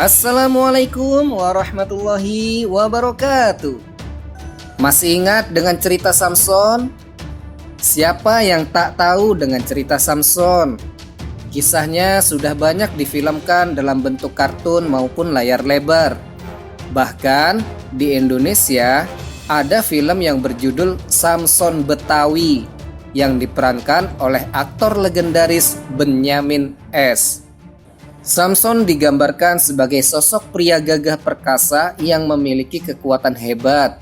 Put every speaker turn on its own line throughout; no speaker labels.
Assalamualaikum warahmatullahi wabarakatuh. Masih ingat dengan cerita Samson? Siapa yang tak tahu dengan cerita Samson? Kisahnya sudah banyak difilmkan dalam bentuk kartun maupun layar lebar. Bahkan di Indonesia ada film yang berjudul Samson Betawi yang diperankan oleh aktor legendaris Benyamin S. Samson digambarkan sebagai sosok pria gagah perkasa yang memiliki kekuatan hebat.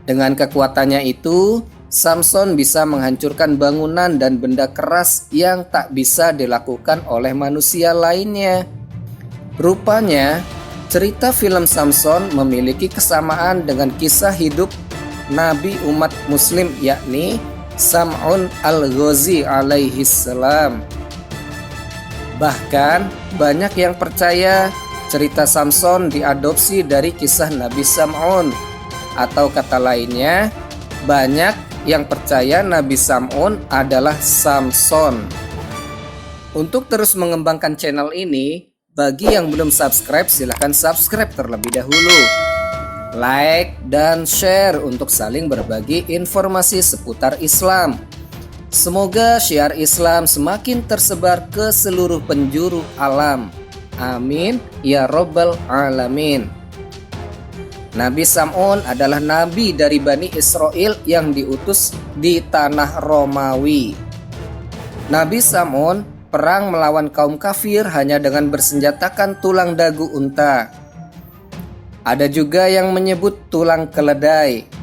Dengan kekuatannya itu, Samson bisa menghancurkan bangunan dan benda keras yang tak bisa dilakukan oleh manusia lainnya. Rupanya, cerita film Samson memiliki kesamaan dengan kisah hidup Nabi umat Muslim yakni Sam'un al-Ghazi alaihi salam. Bahkan banyak yang percaya cerita Samson diadopsi dari kisah Nabi Sam'un. Atau kata lainnya, banyak yang percaya Nabi Sam'un adalah Samson. Untuk terus mengembangkan channel ini, bagi yang belum subscribe silahkan subscribe terlebih dahulu. Like dan share untuk saling berbagi informasi seputar Islam. Semoga syiar Islam semakin tersebar ke seluruh penjuru alam. Amin ya robbal alamin. Nabi Sam'un adalah nabi dari Bani Israel yang diutus di tanah Romawi. Nabi Sam'un perang melawan kaum kafir hanya dengan bersenjatakan tulang dagu unta. Ada juga yang menyebut tulang keledai.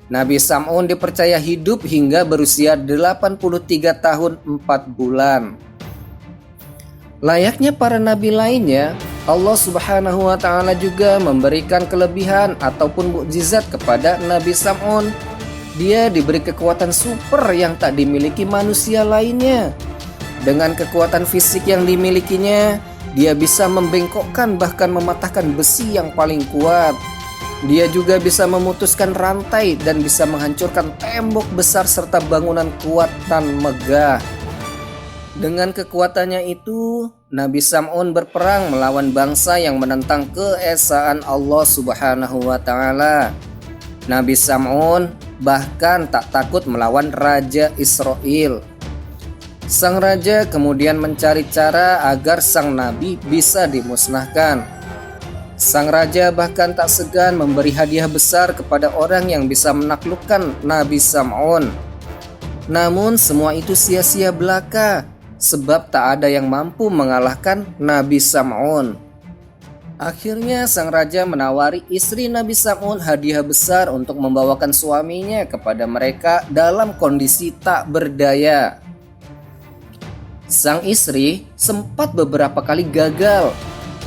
Nabi Sam'un dipercaya hidup hingga berusia 83 tahun 4 bulan. Layaknya para nabi lainnya, Allah Subhanahu wa Ta'ala juga memberikan kelebihan ataupun mukjizat kepada Nabi Sam'un. Dia diberi kekuatan super yang tak dimiliki manusia lainnya. Dengan kekuatan fisik yang dimilikinya, dia bisa membengkokkan bahkan mematahkan besi yang paling kuat. Dia juga bisa memutuskan rantai dan bisa menghancurkan tembok besar serta bangunan kuat dan megah. Dengan kekuatannya itu, Nabi Sam'un berperang melawan bangsa yang menentang keesaan Allah Subhanahu wa Ta'ala. Nabi Sam'un bahkan tak takut melawan Raja Israel. Sang raja kemudian mencari cara agar sang nabi bisa dimusnahkan. Sang raja bahkan tak segan memberi hadiah besar kepada orang yang bisa menaklukkan Nabi Sam'un. Namun semua itu sia-sia belaka, sebab tak ada yang mampu mengalahkan Nabi Sam'un. Akhirnya sang raja menawari istri Nabi Sam'un hadiah besar untuk membawakan suaminya kepada mereka dalam kondisi tak berdaya. Sang istri sempat beberapa kali gagal.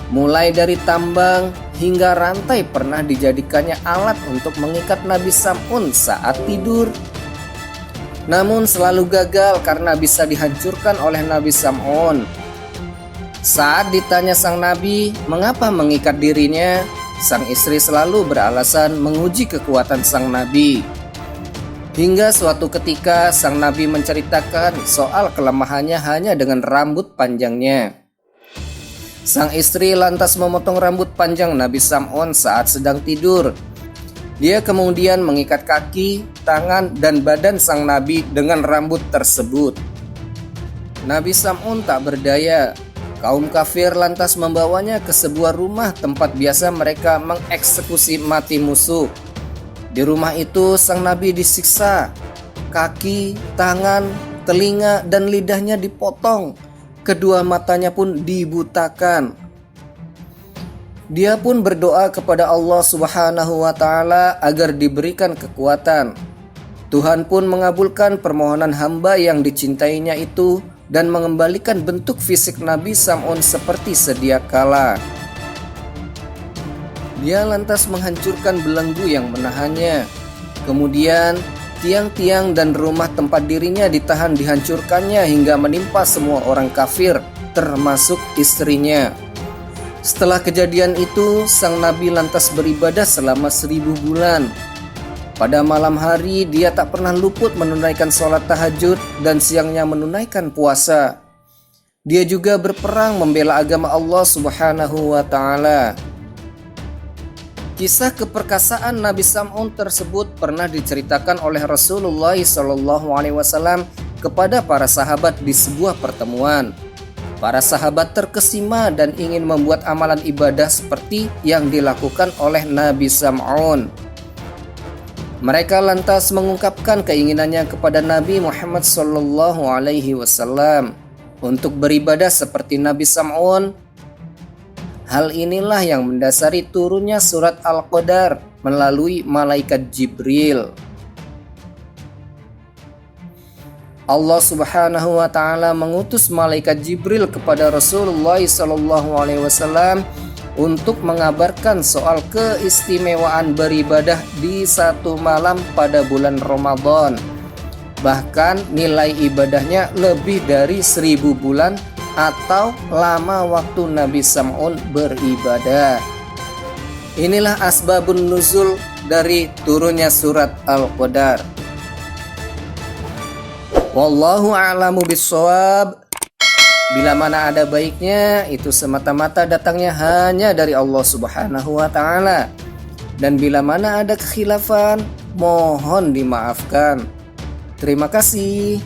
Mulai dari tambang hingga rantai pernah dijadikannya alat untuk mengikat Nabi Sam'un saat tidur. Namun selalu gagal karena bisa dihancurkan oleh Nabi Sam'un. Saat ditanya sang nabi mengapa mengikat dirinya, sang istri selalu beralasan menguji kekuatan sang nabi. Hingga suatu ketika sang nabi menceritakan soal kelemahannya hanya dengan rambut panjangnya. Sang istri lantas memotong rambut panjang Nabi Sam'un saat sedang tidur. Dia kemudian mengikat kaki, tangan, dan badan sang nabi dengan rambut tersebut. Nabi Sam'un tak berdaya. Kaum kafir lantas membawanya ke sebuah rumah tempat biasa mereka mengeksekusi mati musuh. Di rumah itu sang nabi disiksa. Kaki, tangan, telinga, dan lidahnya dipotong. Kedua matanya pun dibutakan. Dia pun berdoa kepada Allah Subhanahu wa Ta'ala agar diberikan kekuatan. Tuhan pun mengabulkan permohonan hamba yang dicintainya itu dan mengembalikan bentuk fisik Nabi Sam'un seperti sedia kala. Dia lantas menghancurkan belenggu yang menahannya. Kemudian tiang-tiang dan rumah tempat dirinya ditahan dihancurkannya hingga menimpa semua orang kafir, termasuk istrinya. Setelah kejadian itu, sang nabi lantas beribadah selama 1000 bulan. Pada malam hari dia tak pernah luput menunaikan sholat tahajud dan siangnya menunaikan puasa. Dia juga berperang membela agama Allah Subhanahu wa taala. Kisah keperkasaan Nabi Sam'un tersebut pernah diceritakan oleh Rasulullah SAW kepada para sahabat di sebuah pertemuan. Para sahabat terkesima dan ingin membuat amalan ibadah seperti yang dilakukan oleh Nabi Sam'un. Mereka lantas mengungkapkan keinginannya kepada Nabi Muhammad SAW untuk beribadah seperti Nabi Sam'un. Hal inilah yang mendasari turunnya surat Al-Qadar melalui malaikat Jibril. Allah Subhanahu wa taala mengutus malaikat Jibril kepada Rasulullah SAW untuk mengabarkan soal keistimewaan beribadah di satu malam pada bulan Ramadan. Bahkan nilai ibadahnya lebih dari 1000 bulan atau lama waktu Nabi Sam'un beribadah. Inilah asbabun nuzul dari turunnya surat Al-Qadar. Wallahu a'lamu bissawab. Bila mana ada baiknya, itu semata-mata datangnya hanya dari Allah Subhanahu wa taala. Dan bila mana ada kekhilafan, mohon dimaafkan. Terima kasih.